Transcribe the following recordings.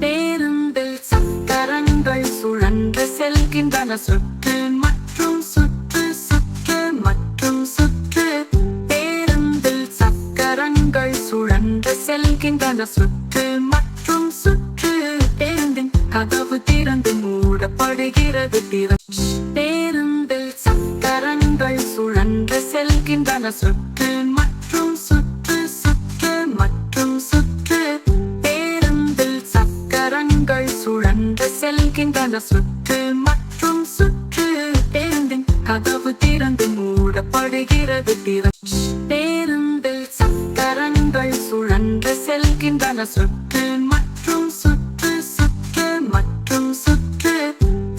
பேருந்தில் சக்கரங்கள் சுழன்று செல்கின்றன சுற்று மற்றும் சுற்று சுற்று மற்றும் சுற்று. பேருந்தில் சக்கரங்கள் சுழன்று செல்கின்றன சுற்று மற்றும் சுற்று. பேருந்தின் கதவு திறந்து மூடப்படுகிறது. பேருந்தில் சக்கரங்கள் சுழன்று செல்கின்றன சுற்று மற்றும் சுற்று சுற்று மற்றும் சுற்று. பேருந்தில் சக்கரங்கள் சுழன்று செல்கின்றன சுற்று மற்றும் சுற்று. பேருந்தின் கதவு திறந்து மூடப்படுகிறது. பேருந்தில் சக்கரங்கள் சுழன்று செல்கின்றன சுற்று மற்றும் சுற்று சுற்று மற்றும் சுற்று.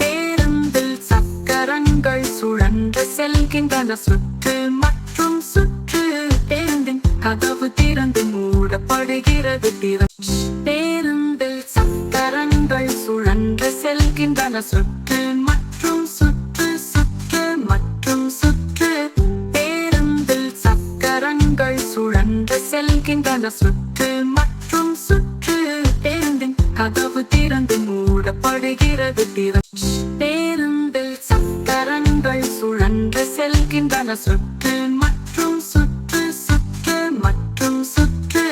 பேருந்தில் சக்கரங்கள் சுழன்று செல்கின்றன சுற்று மற்றும் சுற்று. பேருந்தின் கதவு திறந்து மூடப்படுகிறது. பேருந்தில் சக்கரங்கள் சுழன்று செல்கின்றன சுற்று மற்றும் சுற்று சுற்று மற்றும் சுற்று. பேருந்தில் சக்கரங்கள் சுழன்று செல்கின்றன சுற்று மற்றும் சுற்று. பேருந்தின் கதவு திறந்து மூடப்படுகிறது. பேருந்தில் சக்கரங்கள் சுழன்று செல்கின்றன சுற்று மற்றும் சுற்று சுற்று மற்றும் சுற்று.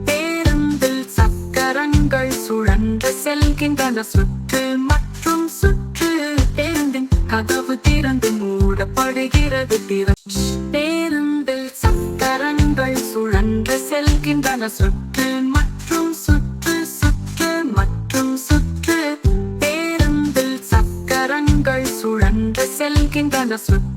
பேருந்தில் சக்கரங்கள் சுழன்று செல்கின்றன சுற்று மற்றும் சுற்று. பேருந்தின் கதவு திறந்து மூடப்படுகிறது. பேருந்தில் சக்கரங்கள் சுழன்று செல்கின்றன சுற்று மற்றும் சுற்று சுற்று மற்றும் சுற்று. பேருந்தில் சக்கரங்கள் சுழன்று செல்கின்றன சுற்று